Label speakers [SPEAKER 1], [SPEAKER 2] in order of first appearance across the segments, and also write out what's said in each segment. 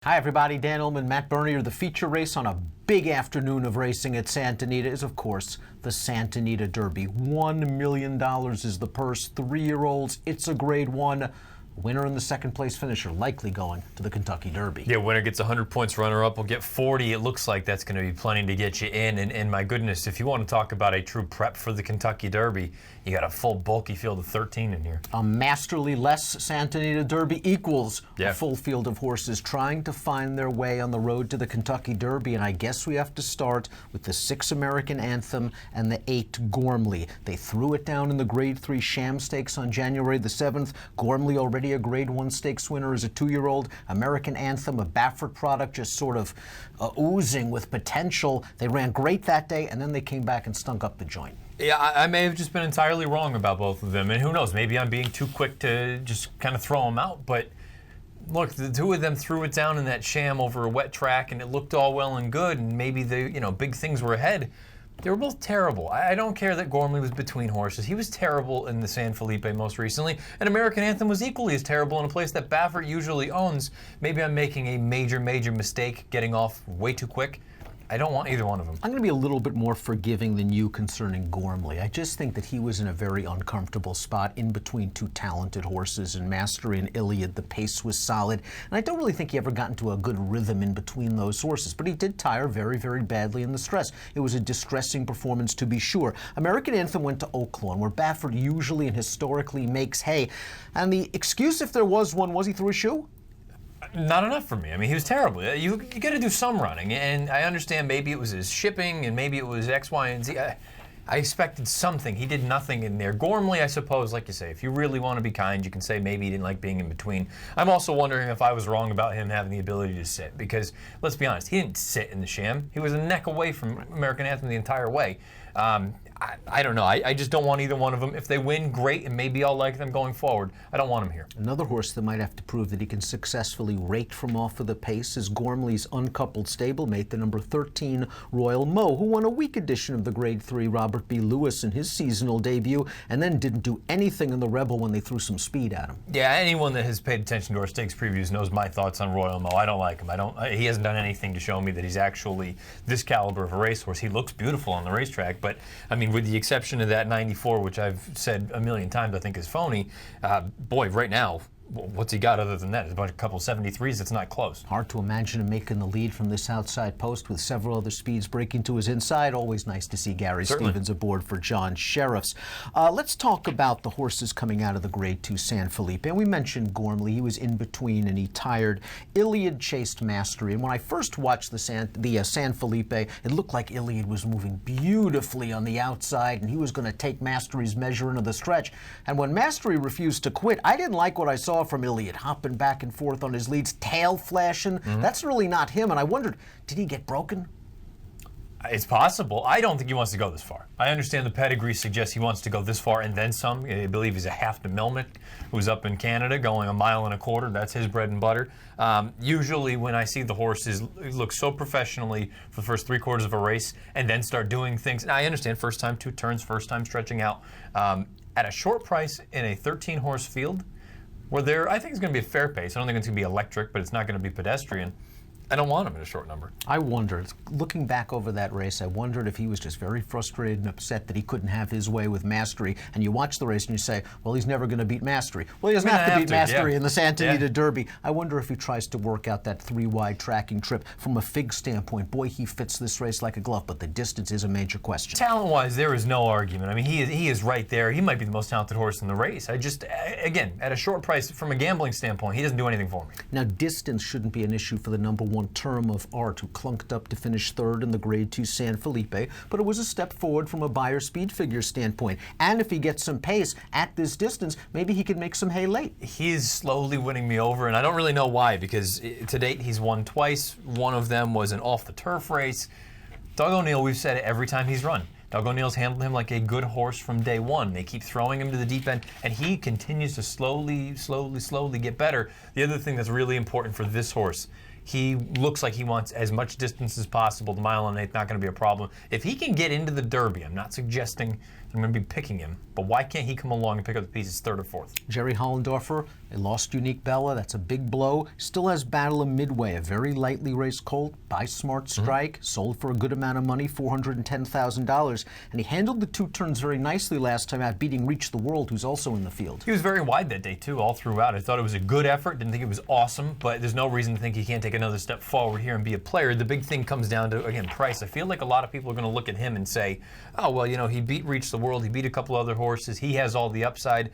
[SPEAKER 1] Hi everybody, Dan Illman, Matt Bernier. The feature race on a big afternoon of racing at Santa Anita is, of course, the Santa Anita Derby. $1 million is the purse. 3-year-olds, it's a grade 1. Winner and the second place finisher likely going to the Kentucky Derby.
[SPEAKER 2] Yeah, winner gets 100 points, runner-up will get 40. It looks like that's going to be plenty to get you in. And my goodness, if you want to talk about a true prep for the Kentucky Derby, you got a full bulky field of 13 in here.
[SPEAKER 1] A masterly less Santa Anita Derby equals
[SPEAKER 2] a
[SPEAKER 1] full field of horses trying to find their way on the road to the Kentucky Derby. And I guess we have to start with the 6 American Anthem and the 8 Gormley. They threw it down in the grade 3 sham stakes on January the 7th. Gormley already a grade 1 stakes winner as a 2-year-old. American Anthem, a Baffert product, just sort of oozing with potential. They ran great that day, and then they came back and stunk up the joint.
[SPEAKER 2] Yeah, I may have just been entirely wrong about both of them, and who knows, maybe I'm being too quick to just kind of throw them out, but look, the two of them threw it down in that sham over a wet track, and it looked all well and good, and maybe the big things were ahead. They were both terrible. I don't care that Gormley was between horses. He was terrible in the San Felipe most recently, and American Anthem was equally as terrible in a place that Baffert usually owns. Maybe I'm making a major mistake getting off way too quick. I don't want either one of them.
[SPEAKER 1] I'm going to be a little bit more forgiving than you concerning Gormley. I just think that he was in a very uncomfortable spot in between two talented horses in Mastery and Iliad. The pace was solid, and I don't really think he ever got into a good rhythm in between those horses, but he did tire very, very badly in the stress. It was a distressing performance, to be sure. American Anthem went to Oaklawn, where Baffert usually and historically makes hay, and the excuse, if there was one, was he threw a shoe?
[SPEAKER 2] Not enough for me. I mean, he was terrible. You got to do some running, and I understand maybe it was his shipping, and maybe it was X, Y, and Z. I expected something. He did nothing in there. Gormley, I suppose, like you say, if you really want to be kind, you can say maybe he didn't like being in between. I'm also wondering if I was wrong about him having the ability to sit, because let's be honest, he didn't sit in the sham. He was a neck away from American Anthem the entire way. I don't know. I just don't want either one of them. If they win, great, and maybe I'll like them going forward. I don't want them here.
[SPEAKER 1] Another horse that might have to prove that he can successfully rake from off of the pace is Gormley's uncoupled stablemate, the number 13 Royal Mo, who won a weak edition of the Grade 3 Robert B. Lewis in his seasonal debut, and then didn't do anything in the Rebel when they threw some speed at him.
[SPEAKER 2] Yeah, anyone that has paid attention to our stakes previews knows my thoughts on Royal Mo. I don't like him. He hasn't done anything to show me that he's actually this caliber of a racehorse. He looks beautiful on the racetrack, but I mean, with the exception of that 94, which I've said a million times I think is phony, boy, right now, what's he got other than that? There's a couple 73s that's not close.
[SPEAKER 1] Hard to imagine him making the lead from this outside post with several other speeds breaking to his inside. Always nice to see Gary Stevens aboard for John Sheriffs. Let's talk about the horses coming out of the Grade 2 San Felipe. And we mentioned Gormley. He was in between and he tired. Iliad chased Mastery. And when I first watched the San Felipe, it looked like Iliad was moving beautifully on the outside and he was going to take Mastery's measure into the stretch. And when Mastery refused to quit, I didn't like what I saw from Iliad, hopping back and forth on his leads, tail flashing. That's really not him. And I wondered, did he get broken?
[SPEAKER 2] It's possible. I don't think he wants to go this far. I understand the pedigree suggests he wants to go this far and then some. I believe he's a half to Millman who's up in Canada going 1.25 miles. That's his bread and butter. Usually when I see the horses look so professionally for the first 3/4 of a race and then start doing things, and I understand first time 2 turns, first time stretching out, at a short price in a 13-horse field, where I think it's going to be a fair pace. I don't think it's going to be electric, but it's not going to be pedestrian. I don't want him at a short number.
[SPEAKER 1] I wondered, looking back over that race, I wondered if he was just very frustrated and upset that he couldn't have his way with Mastery. And you watch the race and you say, well, he's never going to beat Mastery. Well, he doesn't have to beat Mastery in the Santa Anita Derby. I wonder if he tries to work out that 3-wide tracking trip from a fig standpoint. Boy, he fits this race like a glove, but the distance is a major question.
[SPEAKER 2] Talent-wise, there is no argument. I mean, he is right there. He might be the most talented horse in the race. Again, at a short price, from a gambling standpoint, he doesn't do anything for me.
[SPEAKER 1] Now, distance shouldn't be an issue for the number 1 Term of Art, who clunked up to finish 3rd in the Grade 2 San Felipe, but it was a step forward from a buyer speed figure standpoint. And if he gets some pace at this distance, maybe he could make some hay late.
[SPEAKER 2] He's slowly winning me over, and I don't really know why, because to date he's won twice. One of them was an off-the-turf race. Doug O'Neill, we've said it every time he's run. Doug O'Neill's handled him like a good horse from day one. They keep throwing him to the deep end, and he continues to slowly get better. The other thing that's really important for this horse, he looks like he wants as much distance as possible. The 1.1 miles not going to be a problem. If he can get into the Derby, I'm not suggesting I'm going to be picking him. But why can't he come along and pick up the pieces third or fourth?
[SPEAKER 1] Jerry Hollendorfer, they lost Unique Bella. That's a big blow. Still has Battle of Midway, a very lightly raced colt by Smart Strike, sold for a good amount of money, $410,000. And he handled the 2 turns very nicely last time out, beating Reach the World, who's also in the field.
[SPEAKER 2] He was very wide that day, too, all throughout. I thought it was a good effort. Didn't think it was awesome, but there's no reason to think he can't take another step forward here and be a player. The big thing comes down to, again, price. I feel like a lot of people are going to look at him and say, oh, well, you know, he beat Reach the World. He beat a couple other horses. He has all the upside.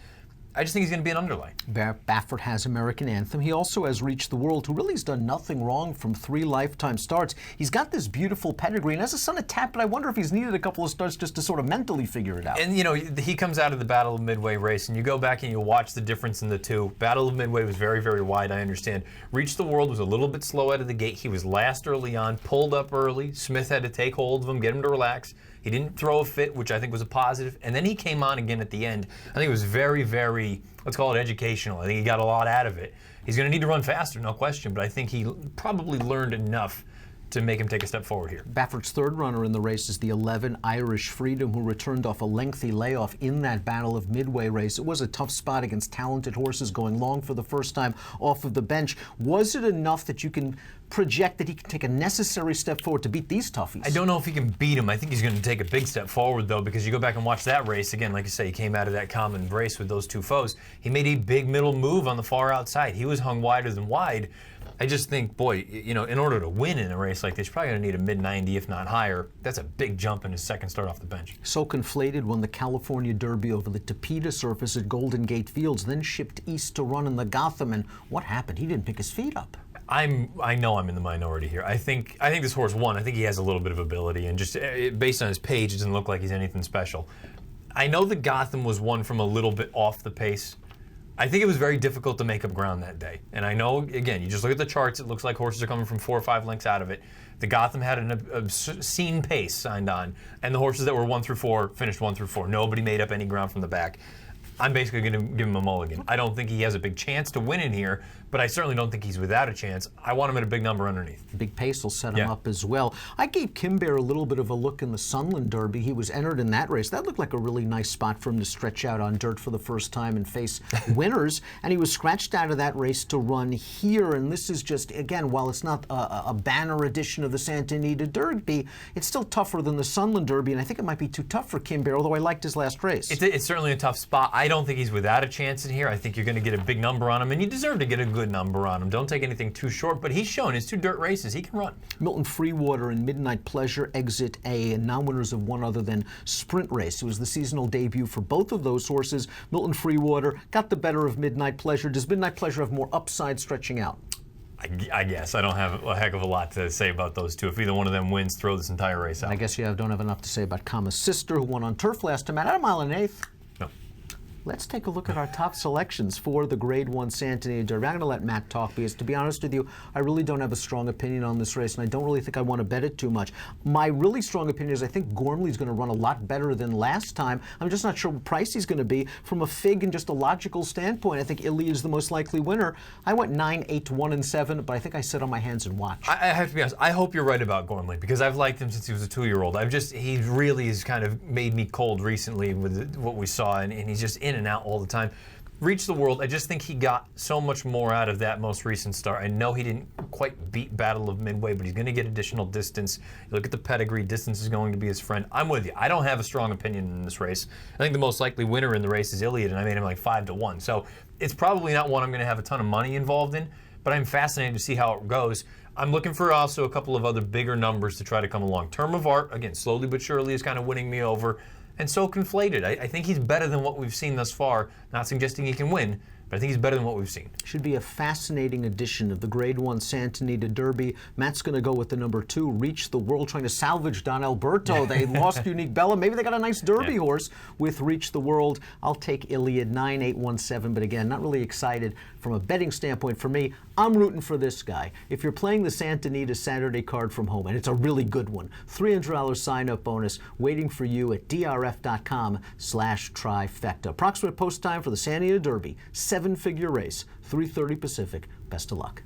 [SPEAKER 2] I just think he's going to be an underlay.
[SPEAKER 1] Baffert has American Anthem. He also has Reached the World, who really has done nothing wrong from 3 lifetime starts. He's got this beautiful pedigree, and as a son of Tapit, I wonder if he's needed a couple of starts just to sort of mentally figure it out.
[SPEAKER 2] And, you know, he comes out of the Battle of Midway race, and you go back and you watch the difference in the 2. Battle of Midway was very, very wide, I understand. Reached the World was a little bit slow out of the gate. He was last early on, pulled up early. Smith had to take hold of him, get him to relax. He didn't throw a fit, which I think was a positive. And then he came on again at the end. I think it was very, very, let's call it educational. I think he got a lot out of it. He's going to need to run faster, no question, but I think he probably learned enough to make him take a step forward here.
[SPEAKER 1] Baffert's third runner in the race is the 11 Irish Freedom, who returned off a lengthy layoff in that Battle of Midway race. It was a tough spot against talented horses going long for the first time off of the bench. Was it enough that you can project that he can take a necessary step forward to beat these toughies?
[SPEAKER 2] I don't know if he can beat him. I think he's going to take a big step forward, though, because you go back and watch that race. Again, like you say, he came out of that common race with those 2 foes. He made a big middle move on the far outside. He was hung wider than wide. I just think, boy, you know, in order to win in a race like this, you're probably going to need a mid-90, if not higher. That's a big jump in his second start off the bench.
[SPEAKER 1] So Conflated won the California Derby over the Tapita surface at Golden Gate Fields, then shipped east to run in the Gotham. And what happened? He didn't pick his feet up.
[SPEAKER 2] I know I'm in the minority here. I think this horse won. I think he has a little bit of ability, and just based on his page, it doesn't look like he's anything special. I know the Gotham was one from a little bit off the pace. I think it was very difficult to make up ground that day. And I know, again, you just look at the charts, it looks like horses are coming from 4 or 5 lengths out of it. The Gotham had an obscene pace signed on, and the horses that were 1 through 4 finished 1 through 4. Nobody made up any ground from the back. I'm basically going to give him a mulligan. I don't think he has a big chance to win in here, but I certainly don't think he's without a chance. I want him at a big number underneath.
[SPEAKER 1] Big pace will set him up as well. I gave Kimbear a little bit of a look in the Sunland Derby. He was entered in that race. That looked like a really nice spot for him to stretch out on dirt for the first time and face winners. And he was scratched out of that race to run here. And this is just, again, while it's not a banner edition of the Santa Anita Derby, it's still tougher than the Sunland Derby. And I think it might be too tough for Kimbear, although I liked his last race.
[SPEAKER 2] It's certainly a tough spot. I don't think he's without a chance in here. I think you're going to get a big number on him, and you deserve to get a good number on him. Don't take anything too short, but he's shown his 2 dirt races. He can run.
[SPEAKER 1] Milton Freewater and Midnight Pleasure exit A, and non-winners of one other than Sprint Race. It was the seasonal debut for both of those horses. Milton Freewater got the better of Midnight Pleasure. Does Midnight Pleasure have more upside stretching out?
[SPEAKER 2] I guess. I don't have a heck of a lot to say about those 2. If either one of them wins, throw this entire race out.
[SPEAKER 1] I guess you don't have enough to say about Kama's sister, who won on turf last time out at 1 1/8.
[SPEAKER 2] No.
[SPEAKER 1] Let's take a look at our top selections for the Grade 1 Santa Anita Derby. I'm going to let Matt talk because, to be honest with you, I really don't have a strong opinion on this race, and I don't really think I want to bet it too much. My really strong opinion is I think Gormley's going to run a lot better than last time. I'm just not sure what price he's going to be. From a fig and just a logical standpoint, I think Iliad is the most likely winner. I went 9, 8 to 1 and 7, but I think I sit on my hands and watch.
[SPEAKER 2] I have to be honest. I hope you're right about Gormley, because I've liked him since he was a 2-year-old. He really has kind of made me cold recently with what we saw, and he's just in and out all the time. Reach the World, I just think he got so much more out of that most recent start. I know he didn't quite beat Battle of Midway, but he's going to get additional distance. You look at the pedigree, distance is going to be his friend. I'm with you. I don't have a strong opinion in this race. I think the most likely winner in the race is Iliad, and I made him like 5 to 1. So it's probably not one I'm going to have a ton of money involved in, but I'm fascinated to see how it goes. I'm looking for also a couple of other bigger numbers to try to come along. Term of Art, again, slowly but surely is kind of winning me over. And so Conflated. I think he's better than what we've seen thus far. Not suggesting he can win, but I think he's better than what we've seen.
[SPEAKER 1] Should be a fascinating edition of the Grade 1 Santa Anita Derby. Matt's going to go with the number 2, Reach the World, trying to salvage Don Alberto. They lost Unique Bella. Maybe they got a nice Derby horse with Reach the World. I'll take Iliad 9, 8, 1, 7, but again, not really excited from a betting standpoint. For me, I'm rooting for this guy. If you're playing the Santa Anita Saturday card from home, and it's a really good one, $300 sign-up bonus waiting for you at drf.com/trifecta. Approximate post time for the Santa Anita Derby, 7-figure race, 3:30 Pacific. Best of luck.